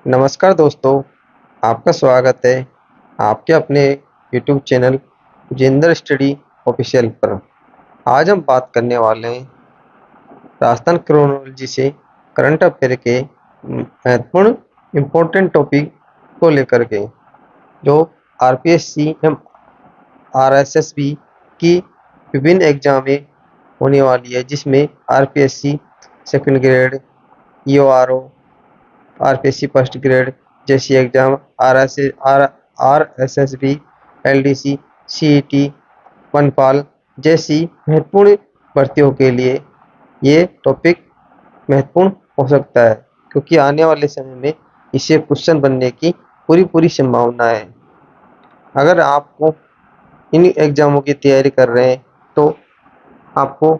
नमस्कार दोस्तों, आपका स्वागत है आपके अपने YouTube channel gender study official पर। आज हम बात करने वाले हैं राजस्थान क्रोनोलॉजी से करंट अफेयर के महत्वपूर्ण इम्पोर्टेंट टॉपिक को लेकर के, जो आरपीएससी एवं आरएसएसबी की विभिन्न एग्जाम में होने वाली है, जिसमें RPSC second grade, EO RO, RPSC first grade जैसी एग्जाम, आरएसएसबी, एलडीसी, सीईटी, वनपाल जैसी महत्वपूर्ण भर्तियों के लिए ये टॉपिक महत्वपूर्ण हो सकता है, क्योंकि आने वाले समय में इसे क्वेश्चन बनने की पूरी संभावना है। अगर आपको इन एग्जामों की तैयारी कर रहे हैं तो आपको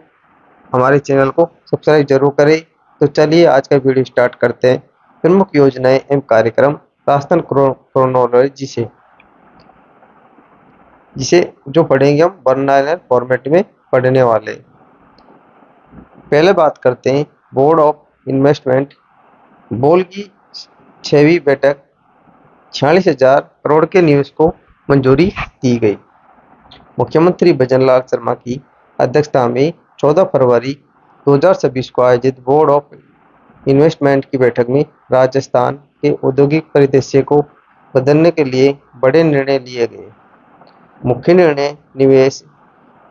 हमारे चैनल को सब्सक्राइब जरूर करें। तो चलिए आज का वीडियो स्टार्ट करते हैं। प्रमुख योजनाएं एवं कार्यक्रम राजस्थान क्रोनोलॉजी से, जिसे जो पढ़ेंगे हम वर्नालाइजर फॉर्मेट में पढ़ने वाले। पहले बात करते हैं बोर्ड ऑफ इन्वेस्टमेंट बोर्ड की 6वीं बैठक 46,000 करोड़ के निवेश को मंजूरी दी गई। मुख्यमंत्री भजनलाल शर्मा की अध्यक्षता में 14 फरवरी 2026 को आयोजित बोर्ड ऑफ इन्वेस्टमेंट की बैठक में राजस्थान के औद्योगिक परिदृश्य को बदलने के लिए बड़े निर्णय लिए गए। मुख्य निर्णय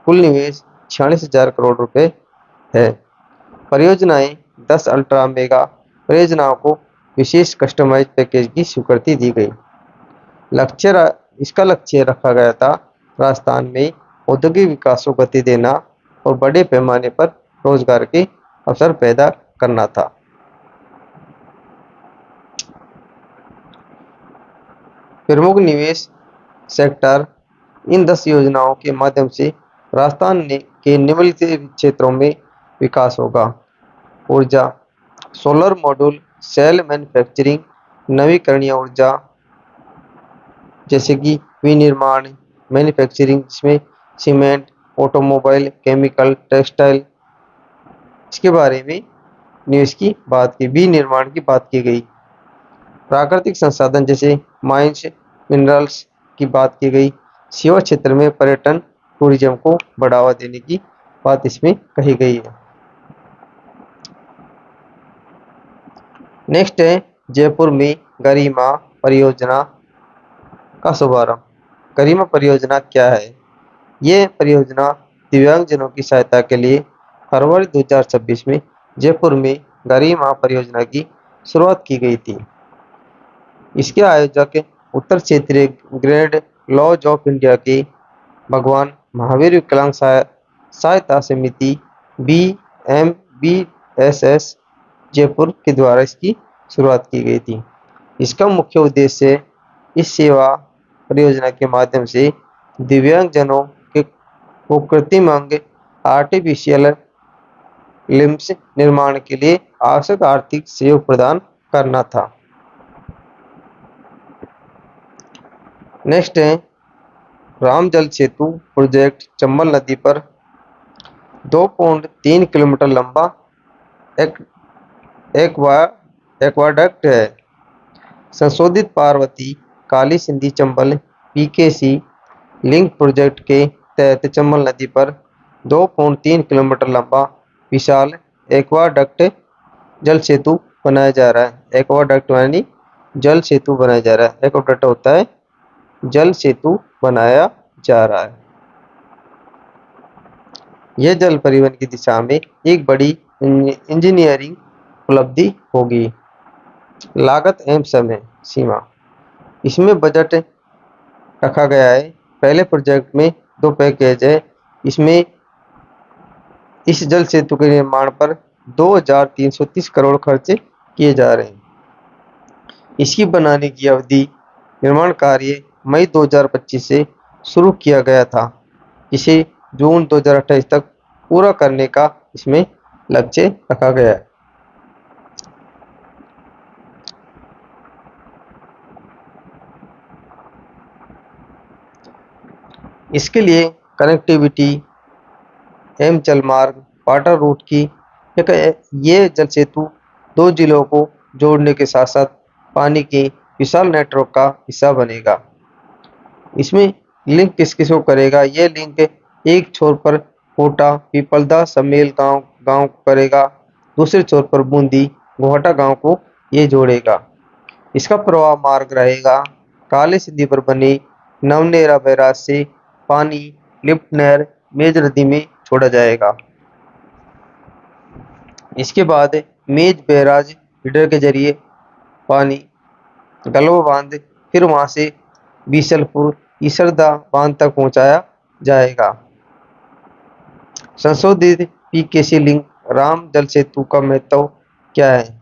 कुल निवेश 46,000 करोड़ रुपए है। परियोजनाएं 10 अल्ट्रा मेगा परियोजनाओं को विशेष कस्टमाइज पैकेज की स्वीकृति दी गई। इसका लक्ष्य रखा गया था राजस्थान में औद्योगिक विकास को गति देना और बड़े पैमाने पर रोजगार के अवसर पैदा करना था। प्रमुख निवेश सेक्टर, इन 10 योजनाओं के माध्यम से राजस्थान के निम्नलिखित क्षेत्रों में विकास होगा। ऊर्जा, सोलर मॉड्यूल, सेल मैन्युफैक्चरिंग, नवीकरणीय ऊर्जा जैसे कि विनिर्माण मैन्युफैक्चरिंग, जिसमें सीमेंट, ऑटोमोबाइल, केमिकल, टेक्सटाइल, इसके बारे में निवेश की बात की, विनिर्माण की बात की गई। प्राकृतिक संसाधन जैसे माइंस, मिनरल्स की बात की गई। सेवा क्षेत्र में पर्यटन टूरिज्म को बढ़ावा देने की बात इसमें कही गई है। नेक्स्ट है जयपुर में गरिमा परियोजना का शुभारंभ। गरिमा परियोजना क्या है? ये परियोजना दिव्यांगजनों की सहायता के लिए फरवरी 2026 में जयपुर में गरिमा परियोजना की शुरुआत की गई थी। इसके आयोजक उत्तर क्षेत्रीय ग्रेड लॉज ऑफ इंडिया के भगवान महावीर विकलांग सहायता समिति BMBSS जयपुर के द्वारा इसकी शुरुआत की गई थी। इसका मुख्य उद्देश्य इस सेवा परियोजना के माध्यम से दिव्यांगजनों के को कृत्रिम अंग आर्टिफिशियल लिम्स निर्माण के लिए आवश्यक आर्थिक सहयोग प्रदान करना था। नेक्स्ट है राम जल सेतु प्रोजेक्ट। चंबल नदी पर 2.3 किलोमीटर लंबा एक्वाडक्ट है। संशोधित Parvati Kali Sindh Chambal PKC link project के तहत चंबल नदी पर 2.3 किलोमीटर लंबा विशाल एक्वाडक्ट जल सेतु बनाया जा रहा है। एक्वाडक्ट यानी जल सेतु बनाया जा रहा है। एक्वाडक्ट होता है जल सेतु बनाया जा रहा है। यह जल परिवहन की दिशा में एक बड़ी इंजीनियरिंग उपलब्धि होगी। लागत एवं समय सीमा, इसमें बजट रखा गया है। पहले प्रोजेक्ट में 2 पैकेज है। इसमें इस जल सेतु के निर्माण पर 2,330 करोड़ खर्च किए जा रहे हैं। इसकी बनाने की अवधि, निर्माण कार्य मई 2025 से शुरू किया गया था, इसे जून 2028 तक पूरा करने का इसमें लक्ष्य रखा गया है। इसके लिए कनेक्टिविटी एवं जलमार्ग वाटर रूट की ये जल सेतु 2 जिलों को जोड़ने के साथ साथ पानी के विशाल नेटवर्क का हिस्सा बनेगा। इसमें लिंक किस किस को करेगा? ये लिंक एक छोर पर कोटा पीपलदा समेल गांव को करेगा, दूसरे छोर पर बूंदी गोहटा गांव को ये जोड़ेगा। इसका प्रवाह मार्ग रहेगा काली सिंधी पर बनी नवनेरा बैराज से पानी लिफ्ट नहर मेज नदी में छोड़ा जाएगा। इसके बाद मेज बैराज फीडर के जरिए पानी गलवा बांध फिर वहां से बीसलपुर ईसरदा बांध तक पहुंचाया जाएगा। संशोधित पीकेसी लिंक राम जल सेतु का महत्व क्या है?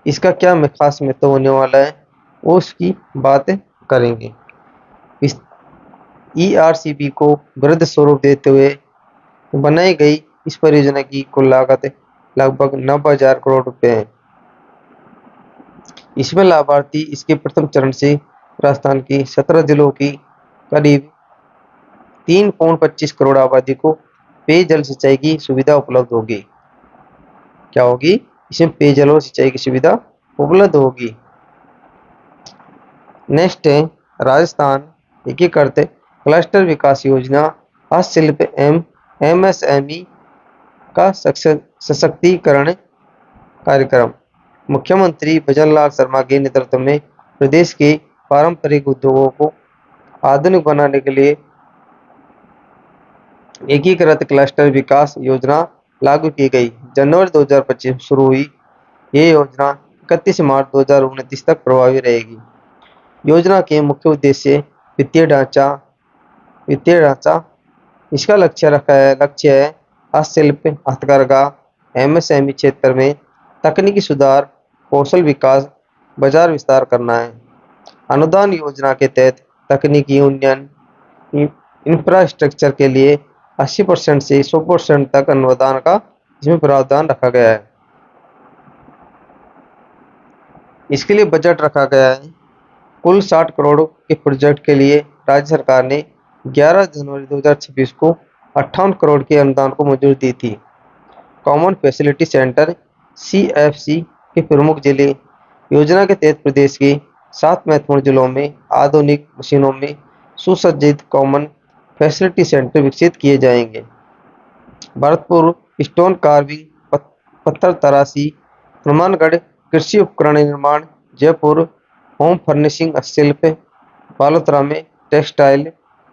इसका क्या खास महत्व होने वाला है वो उसकी बात करेंगे। इस ईआरसीपी को वृद्ध स्वरूप देते हुए बनाई गई इस परियोजना की कुल लागत लगभग 90,000 करोड़ रुपए है। इसमें लाभार्थी इसके प्रथम चरण से राजस्थान के 17 जिलों की करीब 3.25 करोड़ आबादी को पेयजल सिंचाई की सुविधा उपलब्ध होगी। क्या होगी? इसमें पेयजल और सिंचाई की सुविधा उपलब्ध होगी। नेक्स्ट है राजस्थान एकीकृत क्लस्टर विकास योजना हस्तशिल्प एवं एमएसएमई का सशक्तिकरण कार्यक्रम। मुख्यमंत्री भजनलाल शर्मा के नेतृत्व में प्रदेश के पारंपरिक उद्योगों को आधुनिक बनाने के लिए एकीकृत क्लस्टर विकास योजना लागू की गई। जनवरी 2025 में शुरू हुई ये योजना 31 मार्च 2029 तक प्रभावी रहेगी। योजना के मुख्य उद्देश्य वित्तीय ढांचा इसका लक्ष्य है हस्तशिल्प हथकरघा एमएसएमई क्षेत्र में तकनीकी सुधार कौशल विकास बाजार विस्तार करना है। अनुदान योजना के तहत तकनीकी उन्नयन इंफ्रास्ट्रक्चर के लिए 80% से 100% तक अनुदान का इसमें प्रावधान रखा गया है। इसके लिए बजट रखा गया है कुल 60 करोड़ के प्रोजेक्ट के लिए राज्य सरकार ने 11 जनवरी 2026 को 58 करोड़ के अनुदान को मंजूरी दी थी। कॉमन फैसिलिटी सेंटर सीएफसी के प्रमुख जिले योजना के तहत प्रदेश के 7 महत्वपूर्ण जिलों में आधुनिक मशीनों में सुसज्जित कॉमन फैसिलिटी सेंटर विकसित किए जाएंगे। भरतपुर स्टोन कार्विंग पत्थर तराशी हनुमानगढ़ कृषि उपकरण निर्माण जयपुर होम फर्निशिंग शिल्प बालोतरा में टेक्सटाइल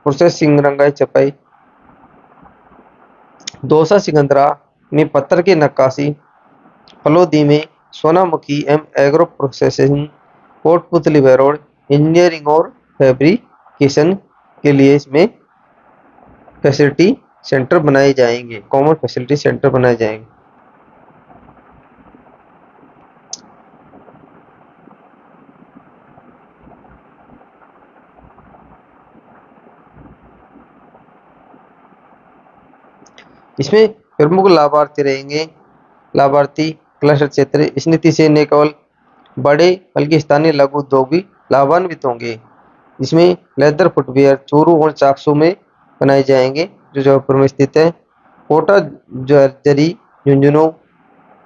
प्रोसेसिंग रंगाई छपाई दौसा सिकंदरा में पत्थर की नक्काशी फलोदी में सोनामुखी एवं agro processing Kotputli road engineering और फैब्रिकेशन के लिए इसमें फैसिलिटी सेंटर बनाए जाएंगे, कॉमन फैसिलिटी सेंटर बनाए जाएंगे। इसमें प्रमुख लाभार्थी रहेंगे लाभार्थी क्लस्टर क्षेत्र। इस नीति से न केवल बड़े बल्कि स्थानीय लघु उद्योग भी लाभान्वित होंगे। इसमें लेदर फुटवियर चूरू और चाकसू में बनाए जाएंगे जो जयपुर में स्थित है। कोटा जरी झुंझुनू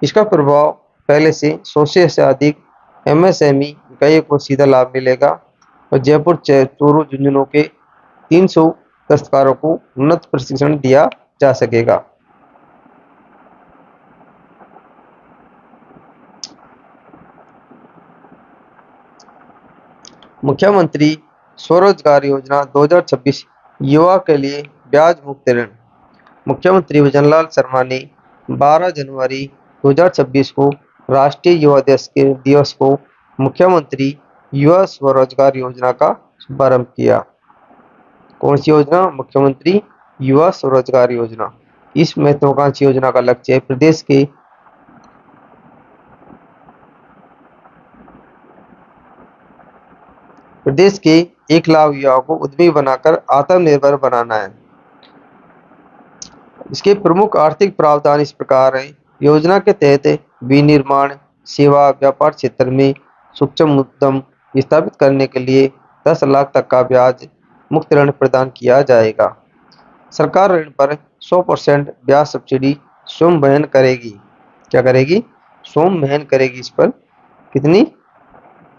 इसका प्रभाव पहले से 100 से अधिक एमएसएमई इकाइयों को सीधा लाभ मिलेगा और जयपुर चूरू झुंझुनू के 300 दस्तकारों को उन्नत प्रशिक्षण दिया जा सकेगा। मुख्यमंत्री स्वरोजगार योजना 2026 युवा के लिए ब्याज मुक्त ऋण। मुख्यमंत्री भजनलाल शर्मा ने 12 जनवरी 2026 को राष्ट्रीय युवा दिवस को मुख्यमंत्री युवा स्वरोजगार योजना का शुभारंभ किया। कौन सी योजना? मुख्यमंत्री युवा स्वरोजगार योजना। इस महत्वाकांक्षी योजना का लक्ष्य प्रदेश के 1 लाख युवाओं को उद्यमी बनाकर आत्मनिर्भर बनाना है। इसके प्रमुख आर्थिक प्रावधान इस प्रकार हैं। योजना के तहत विनिर्माण सेवा व्यापार क्षेत्र में सूक्ष्म उद्यम स्थापित करने के लिए 10 लाख तक का ब्याज मुक्त ऋण प्रदान किया जाएगा। सरकार ऋण पर 100% ब्याज सब्सिडी स्वयं वहन करेगी। क्या करेगी? स्वयं वहन करेगी। इस पर कितनी?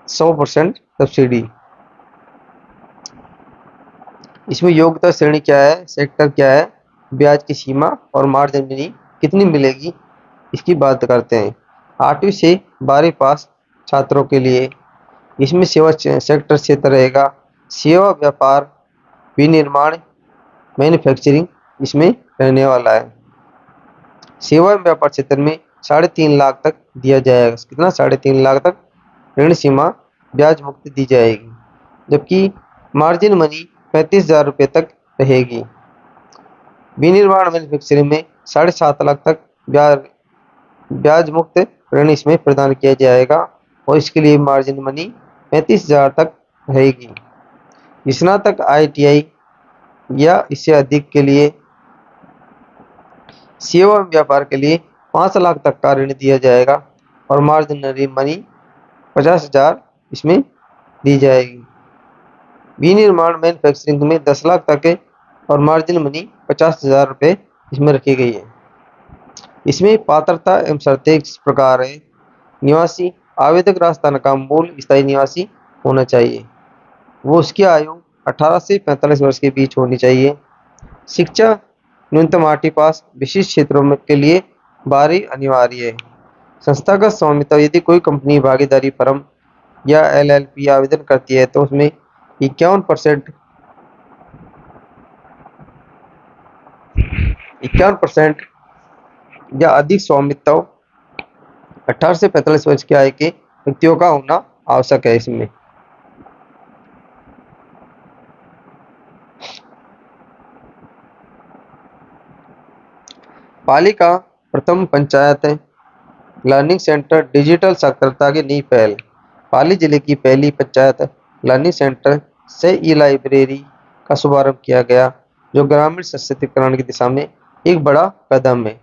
100% सब्सिडी। इसमें योग्यता श्रेणी क्या है, सेक्टर क्या है, ब्याज की सीमा और मार्जिन मनी कितनी मिलेगी, इसकी बात करते हैं। 8वीं से 12वीं पास छात्रों के लिए इसमें सेवा सेक्टर क्षेत्र रहेगा। सेवा, व्यापार, विनिर्माण, मैन्युफैक्चरिंग इसमें रहने वाला है। सेवा एवं व्यापार क्षेत्र में 3.5 लाख तक दिया जाएगा। कितना? 3.5 लाख तक ऋण सीमा ब्याज मुक्त दी जाएगी, जबकि मार्जिन मनी 35,000 रुपये तक रहेगी। विनिर्माण मैन्युफैक्चरिंग में 7.5 लाख तक ब्याज मुक्त ऋण इसमें प्रदान किया जाएगा और इसके लिए मार्जिन मनी 35,000 तक रहेगी। स्नातक ITI या इससे अधिक के लिए सेवा एवं व्यापार के लिए 5 लाख तक का ऋण दिया जाएगा और मार्जिनरी मनी 50,000 इसमें दी जाएगी। विनिर्माण मैन्युफैक्चरिंग में 10 लाख तक है और मार्जिन मनी 50,000 रुपये इसमें रखी गई है। इसमें पात्रता एवं शर्तें इस प्रकार है। निवासी आवेदक राजस्थान का मूल स्थायी निवासी होना चाहिए। वो उसकी आयु 18 से 45 वर्ष के बीच होनी चाहिए। शिक्षा न्यूनतम 8वीं पास। विशिष्ट क्षेत्रों में के लिए 12वीं अनिवार्य है। संस्थागत स्वामित्व, यदि कोई कंपनी, भागीदारी फर्म या LLP आवेदन करती है तो उसमें 51% या अधिक स्वामित्व 18 से 45 वर्ष की आयु के व्यक्तियों का होना आवश्यक है। इसमें पाली का प्रथम पंचायत लर्निंग सेंटर डिजिटल साक्षरता की नई पहल। पाली जिले की पहली पंचायत लर्निंग सेंटर से ई-लाइब्रेरी का शुभारंभ किया गया, जो ग्रामीण सशक्तिकरण की दिशा में एक बड़ा कदम है।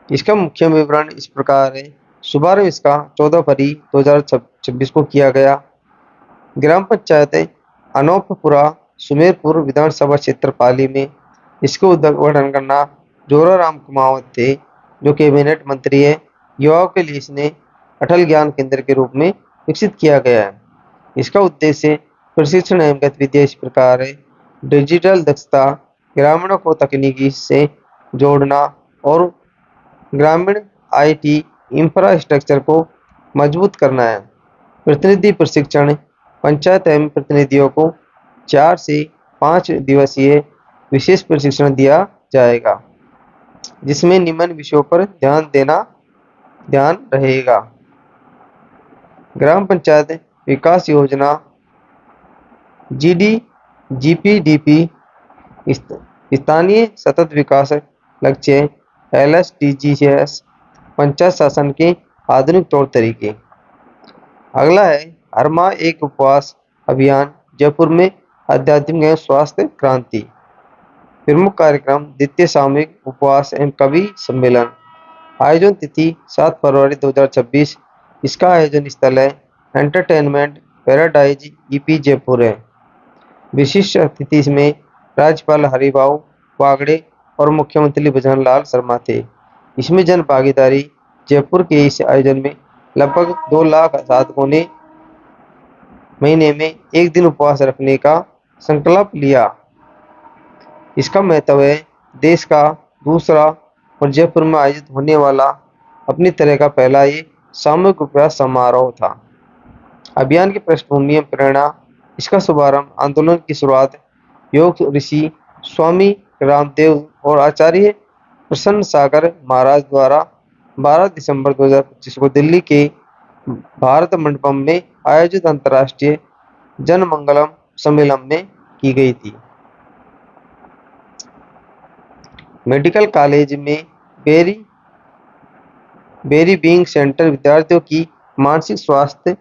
इसका मुख्य विवरण इस प्रकार है। शुभारंभ इसका 14 फरवरी 2026 को किया गया। ग्राम पंचायत अनोपपुरा सुमेरपुर विधानसभा क्षेत्र पाली में इसको उद्घाटन करना जोराराम कुमावत थे, जो कैबिनेट मंत्री है। युवाओं के लिए इसने अटल ज्ञान केंद्र के रूप में विकसित किया गया है। इसका उद्देश्य प्रशिक्षण एवं गतिविधियां इस प्रकार है। डिजिटल दक्षता, ग्रामीणों को तकनीकी से जोड़ना और ग्रामीण IT इंफ्रास्ट्रक्चर को मजबूत करना है। प्रतिनिधि प्रशिक्षण, पंचायत एवं प्रतिनिधियों को 4 से 5 दिवसीय विशेष प्रशिक्षण दिया जाएगा, जिसमें निम्न विषयों पर ध्यान रहेगा। ग्राम पंचायत विकास योजना, GPDP, स्थानीय सतत विकास लक्ष्य LSDGs, पंचायत शासन के आधुनिक तौर तरीके। अगला है हर माह एक उपवास अभियान, जयपुर में आध्यात्मिक एवं स्वास्थ्य क्रांति। प्रमुख कार्यक्रम द्वितीय सामूहिक उपवास एवं कवि सम्मेलन। आयोजन तिथि 7 फरवरी 2026। इसका आयोजन स्थल है एंटरटेनमेंट पैराडाइज EP जयपुर है। विशिष्ट अतिथि इसमें राज्यपाल हरिभाऊ बागड़े और मुख्यमंत्री भजन लाल शर्मा थे। इसमें जन भागीदारी। जयपुर के इस आयोजन में लगभग 2 लाख साधकों ने महीने में एक दिन उपवास रखने का संकल्प लिया। इसका महत्व है, देश का दूसरा और जयपुर में आयोजित होने वाला अपनी तरह का पहला ये सामूहिक उपवास समारोह था। अभियान की पृष्ठभूमि एवं प्रेरणा। इसका शुभारंभ, आंदोलन की शुरुआत योग ऋषि स्वामी रामदेव और आचार्य प्रसन्न सागर महाराज द्वारा 12 दिसंबर 2025 को दिल्ली के भारत मंडपम में आयोजित अंतर्राष्ट्रीय जन मंगलम सम्मेलन में की गई थी। मेडिकल कॉलेज में बेरी बीइंग सेंटर विद्यार्थियों की मानसिक स्वास्थ्य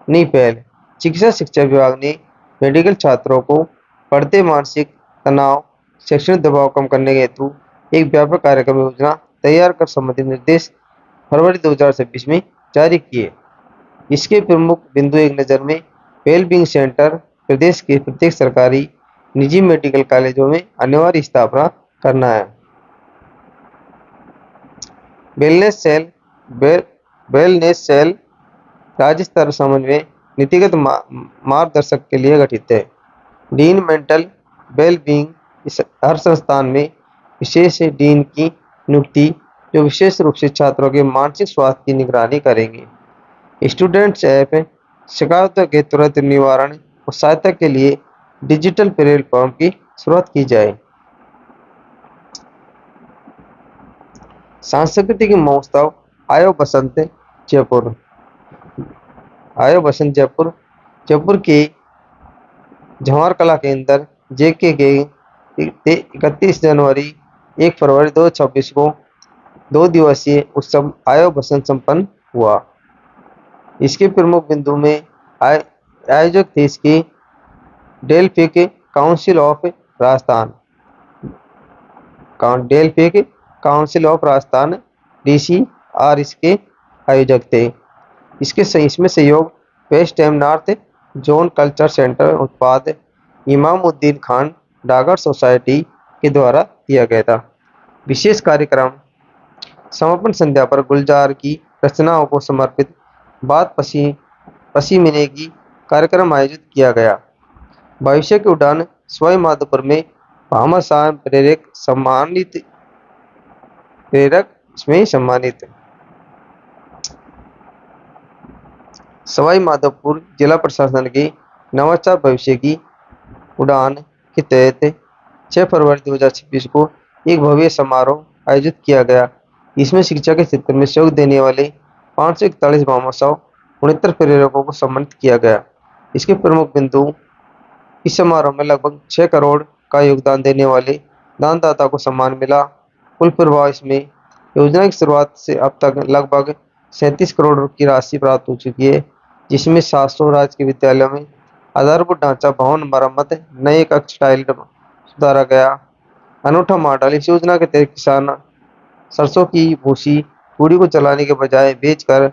नई पहल। चिकित्सा शिक्षा विभाग ने मेडिकल छात्रों को बढ़ते मानसिक तनाव, शैक्षणिक दबाव कम करने के हेतु एक व्यापक कार्यक्रम योजना तैयार कर संबंधित निर्देश फरवरी 2026 में जारी किए। इसके प्रमुख बिंदु एक नज़र में वेलबींग सेंटर प्रदेश के प्रत्येक सरकारी निजी मेडिकल कॉलेजों में अनिवार्य स्थापना करना है। Wellness cell well wellness cell राज्य स्तर समन्वय नीतिगत मार्गदर्शक के लिए गठित है। डीन मेंटल वेल बीइंग, इस हर संस्थान में विशेष डीन की नियुक्ति जो विशेष रूप से छात्रों के मानसिक स्वास्थ्य की निगरानी करेंगे। स्टूडेंट्स ऐप शिकायतों के तुरंत निवारण और सहायता के लिए डिजिटल प्लेटफॉर्म की शुरुआत की जाए। सांस्कृतिक महोत्सव आयो बसंत जयपुर। आयो बसंत जयपुर जयपुर के जवाहर कला केंद्र जेके के 31 जनवरी 1 फरवरी 2026 को 2 दिवसीय उत्सव आयो बसंत संपन्न हुआ। इसके प्रमुख बिंदु में आयोजक थे इसकी Delphic council of Rajasthan Delphic council of Rajasthan DCR इसके आयोजक थे। इसमें सहयोग west and north zone culture centre उत्पाद इमामुद्दीन खान डागर सोसाइटी के द्वारा दिया गया था। विशेष कार्यक्रम समापन संध्या पर गुलजार की रचनाओं को समर्पित बात पसीमिने की कार्यक्रम आयोजित किया गया। भविष्य की उड़ान सवाई माधोपुर में भामा साहब प्रेरक में सम्मानित। सवाई माधोपुर जिला प्रशासन की नवाचार भविष्य की उड़ान के तहत 6 फरवरी 2026 को एक भव्य समारोह आयोजित किया गया। इसमें शिक्षा के क्षेत्र में सहयोग देने वाले 541 भामाशाह 69 प्रेरकों को सम्मानित किया गया। इसके प्रमुख बिंदु इस समारोह में लगभग 6 करोड़ का योगदान देने वाले दानदाता को सम्मान मिला। कुल प्रभाव इसमें योजना की शुरुआत से अब तक लगभग 37 करोड़ की राशि प्राप्त हो चुकी है, जिसमें 700 राजकीय विद्यालयों में आधारभूत ढांचा भवन मरम्मत, नए कक्ष टाइल सुधारा गया। अनूठा मॉडल इस योजना के तहत किसान सरसों की भूसी पूरी को जलाने के बजाय बेचकर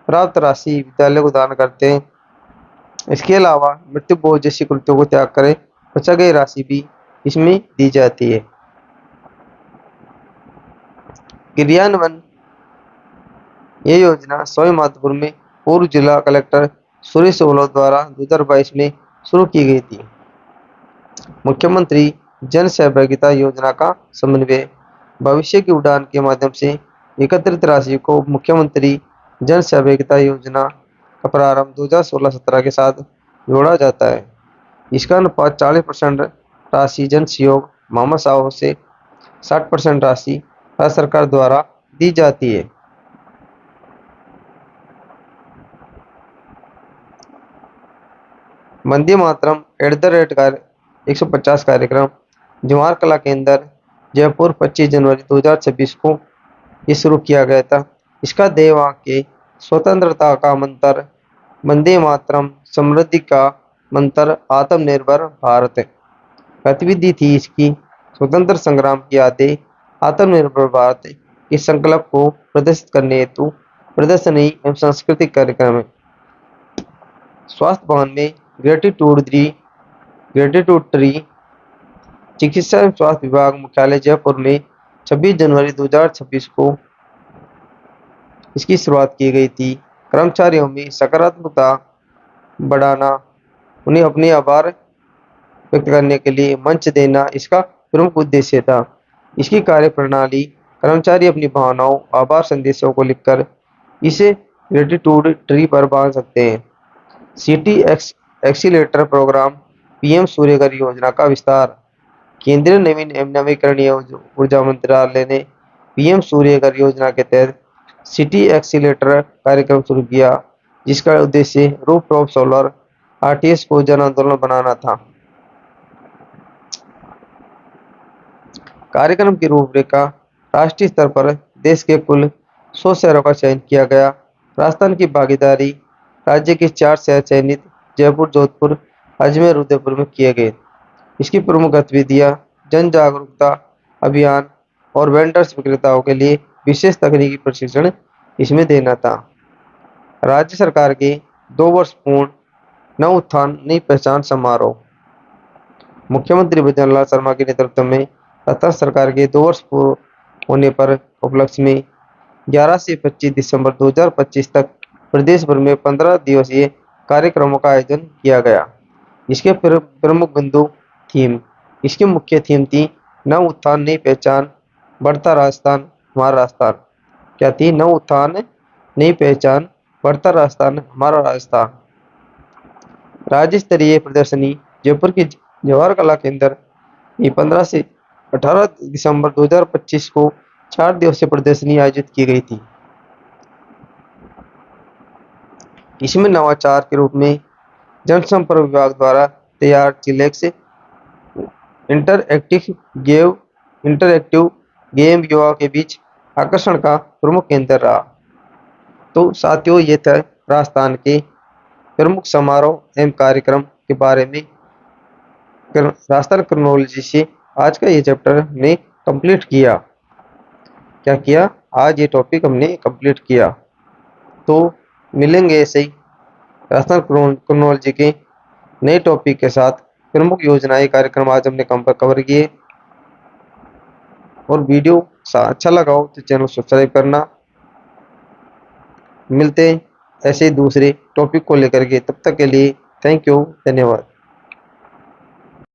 प्राप्त राशि विद्यालय को दान करते हैं। इसके अलावा मृत्यु भोज जैसी कृत्यों को त्याग कर बचा गई राशि भी इसमें दी जाती है। क्रियान्वयन ये योजना सवाई माधोपुर में पूर्व जिला कलेक्टर सुरेश ओलोव द्वारा 2022 में शुरू की गई थी। मुख्यमंत्री जन सहभागिता योजना का समन्वय भविष्य की उड़ान के माध्यम से एकत्रित राशि को मुख्यमंत्री जन सहभागिता योजना का प्रारंभ 2016-17 के साथ जोड़ा जाता है। इसका अनुपात 40% राशि जन सहयोग भामाशाहों से 60% राशि राज्य सरकार द्वारा दी जाती है। वंदे मातरम @ 150 कार्यक्रम जवाहर कला केंद्र जयपुर 25 जनवरी 2026 को ये शुरू किया गया था। इसका ध्येय वाक्य स्वतंत्रता का मंत्र, वंदे मातरम, समृद्धि का मंत्र, आत्मनिर्भर भारत गतिविधि थी। इसकी स्वतंत्र संग्राम की यादें आत्मनिर्भर भारत के संकल्प को प्रदर्शित करने हेतु प्रदर्शनी एवं सांस्कृतिक कार्यक्रम है। स्वास्थ्य भवन में ग्रेटिट्यूड ट्री चिकित्सा एवं स्वास्थ्य विभाग मुख्यालय जयपुर में 26 जनवरी 2026 को इसकी शुरुआत की गई थी। कर्मचारियों में सकारात्मकता बढ़ाना, उन्हें अपने आभार व्यक्त करने के लिए मंच देना इसका प्रमुख उद्देश्य था। इसकी कार्यप्रणाली कर्मचारी अपनी भावनाओं, आभार संदेशों को लिखकर इसे ग्रेटिट्यूड ट्री पर बांध सकते हैं। City accelerator programme PM Suryaghar Yojana का विस्तार। केंद्रीय नवीन एवं नवीकरणीय ऊर्जा मंत्रालय ने PM सूर्यघर योजना के तहत सिटी एक्सीलेटर कार्यक्रम शुरू किया, जिसका उद्देश्य रूफटॉप सोलर RTS को जन आंदोलन बनाना था। कार्यक्रम की रूपरेखा राष्ट्रीय स्तर पर देश के कुल 100 शहरों का चयन किया गया। राजस्थान की भागीदारी राज्य के 4 शहर चयनित जयपुर, जोधपुर, अजमेर, उदयपुर में किए गए। इसकी प्रमुख गतिविधियां जन जागरूकता अभियान और वेंडर्स विक्रेताओं के लिए विशेष तकनीकी प्रशिक्षण इसमें देना था। राज्य सरकार के 2 वर्ष पूर्ण नव उत्थान नई पहचान समारोह। मुख्यमंत्री भजनलाल शर्मा के नेतृत्व में तथा सरकार के 2 वर्ष पूर्ण होने पर उपलक्ष्य में 11 से 25 दिसंबर 2025 तक प्रदेश भर में 15 दिवसीय कार्यक्रमों का आयोजन किया गया। इसके प्रमुख बिंदु थीम इसकी मुख्य थीम थी नव उत्थान नई पहचान बढ़ता राजस्थान हमारा राजस्थान। क्या थी? नव उत्थान नई पहचान बढ़ता राजस्थान हमारा राजस्थान। राज्य स्तरीय प्रदर्शनी जयपुर के जवाहर कला केंद्र में 15 से 18 दिसंबर 2025 को 4 दिवसीय प्रदर्शनी आयोजित की गई थी। इसमें नवाचार के रूप में जनसंपर्क विभाग द्वारा तैयार चिलेक्स इंटरएक्टिव गेम युवा के बीच आकर्षण का प्रमुख केंद्र रहा। तो साथियों, ये थे राजस्थान के प्रमुख समारोह एवं कार्यक्रम के बारे में राजस्थान क्रोनोलॉजी से आज का ये चैप्टर हमने कंप्लीट किया। क्या किया? आज ये टॉपिक हमने कंप्लीट किया। तो मिलेंगे ऐसे ही राजस्थान क्रोनोलॉजी के नए टॉपिक के साथ। प्रमुख योजनाएं कार्यक्रम आज हमने कवर किए। और वीडियो अच्छा लगा हो तो चैनल सब्सक्राइब करना। मिलते हैं ऐसे दूसरे टॉपिक को लेकर के, तब तक के लिए थैंक यू, धन्यवाद।